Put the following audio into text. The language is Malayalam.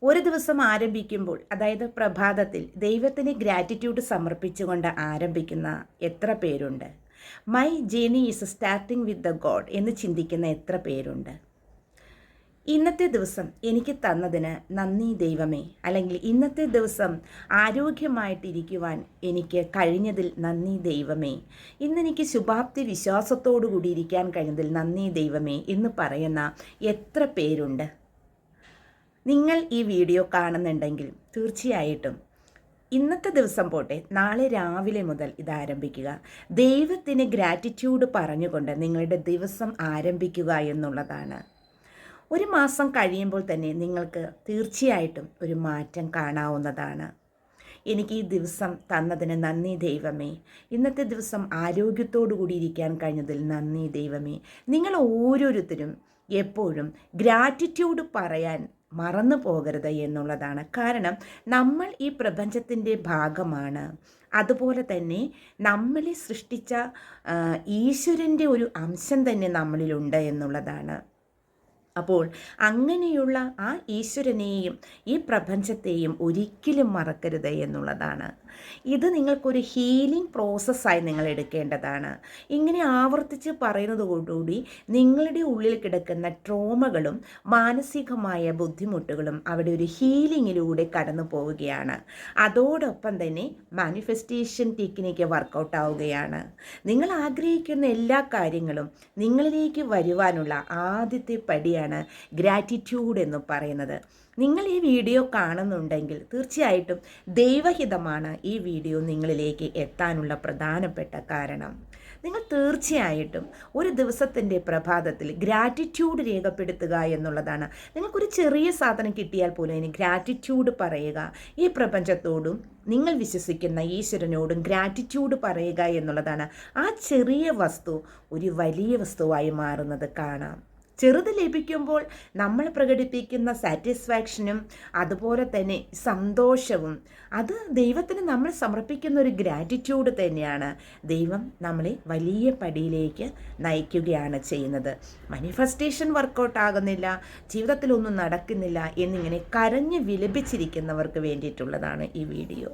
ഒരു ദിവസം ആരംഭിക്കുമ്പോൾ, അതായത് പ്രഭാതത്തിൽ ദൈവത്തിന് ഗ്രാറ്റിറ്റ്യൂഡ് സമർപ്പിച്ചുകൊണ്ട് ആരംഭിക്കുന്ന എത്ര പേരുണ്ട്? My journey is starting with the God എന്ന് ചിന്തിക്കുന്ന എത്ര പേരുണ്ട്? ഇന്നത്തെ ദിവസം എനിക്ക് തന്നതിന് നന്ദി ദൈവമേ, അല്ലെങ്കിൽ ഇന്നത്തെ ദിവസം ആരോഗ്യമായിട്ടിരിക്കുവാൻ എനിക്ക് കഴിഞ്ഞതിൽ നന്ദി ദൈവമേ, ഇന്നെനിക്ക് ശുഭാപ്തി വിശ്വാസത്തോടു കൂടി ഇരിക്കാൻ കഴിഞ്ഞതിൽ നന്ദി ദൈവമേ എന്ന് പറയുന്ന എത്ര പേരുണ്ട്? നിങ്ങൾ ഈ വീഡിയോ കാണുന്നുണ്ടെങ്കിൽ തീർച്ചയായിട്ടും ഇന്നത്തെ ദിവസം പോട്ടെ, നാളെ രാവിലെ മുതൽ ഇത് ആരംഭിക്കുക. ദൈവത്തിന് ഗ്രാറ്റിറ്റ്യൂഡ് പറഞ്ഞുകൊണ്ട് നിങ്ങളുടെ ദിവസം ആരംഭിക്കുക എന്നുള്ളതാണ്. ഒരു മാസം കഴിയുമ്പോൾ തന്നെ നിങ്ങൾക്ക് തീർച്ചയായിട്ടും ഒരു മാറ്റം കാണാവുന്നതാണ്. എനിക്ക് ഈ ദിവസം തന്നതിന് നന്ദി ദൈവമേ, ഇന്നത്തെ ദിവസം ആരോഗ്യത്തോടു കൂടി ഇരിക്കാൻ കഴിഞ്ഞതിൽ നന്ദി ദൈവമേ. നിങ്ങൾ ഓരോരുത്തരും എപ്പോഴും ഗ്രാറ്റിറ്റ്യൂഡ് പറയാൻ മറന്നു പോകരുത് എന്നുള്ളതാണ്. കാരണം നമ്മൾ ഈ പ്രപഞ്ചത്തിൻ്റെ ഭാഗമാണ്. അതുപോലെ തന്നെ നമ്മളെ സൃഷ്ടിച്ച ഈശ്വരൻ്റെ ഒരു അംശം തന്നെ നമ്മളിലുണ്ട് എന്നുള്ളതാണ്. അപ്പോൾ അങ്ങനെയുള്ള ആ ഈശ്വരനെയും ഈ പ്രപഞ്ചത്തെയും ഒരിക്കലും മറക്കരുത് എന്നുള്ളതാണ്. ഇത് നിങ്ങൾക്കൊരു ഹീലിംഗ് പ്രോസസ്സായി നിങ്ങൾ എടുക്കേണ്ടതാണ്. ഇങ്ങനെ ആവർത്തിച്ച് പറയുന്നതോടുകൂടി നിങ്ങളുടെ ഉള്ളിൽ കിടക്കുന്ന ട്രോമകളും മാനസികമായ ബുദ്ധിമുട്ടുകളും അവിടെ ഒരു ഹീലിങ്ങിലൂടെ കടന്നു പോവുകയാണ്. അതോടൊപ്പം തന്നെ മാനിഫെസ്റ്റേഷൻ ടെക്നിക്ക് വർക്കൗട്ട് ആവുകയാണ്. നിങ്ങൾ ആഗ്രഹിക്കുന്ന എല്ലാ കാര്യങ്ങളും നിങ്ങളിലേക്ക് വരുവാനുള്ള ആദ്യത്തെ പടിയാണ് ഗ്രാറ്റിറ്റ്യൂഡ് എന്ന് പറയുന്നത്. നിങ്ങൾ ഈ വീഡിയോ കാണുന്നുണ്ടെങ്കിൽ തീർച്ചയായിട്ടും ദൈവഹിതമാണ് ഈ വീഡിയോ നിങ്ങളിലേക്ക് എത്താനുള്ള പ്രധാനപ്പെട്ട കാരണം. നിങ്ങൾ തീർച്ചയായിട്ടും ഒരു ദിവസത്തിൻ്റെ പ്രഭാതത്തിൽ ഗ്രാറ്റിറ്റ്യൂഡ് രേഖപ്പെടുത്തുക എന്നുള്ളതാണ്. നിങ്ങൾക്കൊരു ചെറിയ സാധനം കിട്ടിയാൽ പോലും അതിന് ഗ്രാറ്റിറ്റ്യൂഡ് പറയുക. ഈ പ്രപഞ്ചത്തോടും നിങ്ങൾ വിശ്വസിക്കുന്ന ഈശ്വരനോടും ഗ്രാറ്റിറ്റ്യൂഡ് പറയുക എന്നുള്ളതാണ്. ആ ചെറിയ വസ്തു ഒരു വലിയ വസ്തുവായി മാറുന്നത് കാണാം. ചെറുത് ലഭിക്കുമ്പോൾ നമ്മൾ പ്രകടിപ്പിക്കുന്ന സാറ്റിസ്ഫാക്ഷനും അതുപോലെ തന്നെ സന്തോഷവും അത് ദൈവത്തിന് നമ്മൾ സമർപ്പിക്കുന്ന ഒരു ഗ്രാറ്റിറ്റ്യൂഡ് തന്നെയാണ്. ദൈവം നമ്മളെ വലിയ പടിയിലേക്ക് നയിക്കുകയാണ് ചെയ്യുന്നത്. മാനിഫെസ്റ്റേഷൻ വർക്കൗട്ട് ആകുന്നില്ല, ജീവിതത്തിലൊന്നും നടക്കുന്നില്ല എന്നിങ്ങനെ കരഞ്ഞ് വിലപിച്ചിരിക്കുന്നവർക്ക് വേണ്ടിയിട്ടുള്ളതാണ് ഈ വീഡിയോ.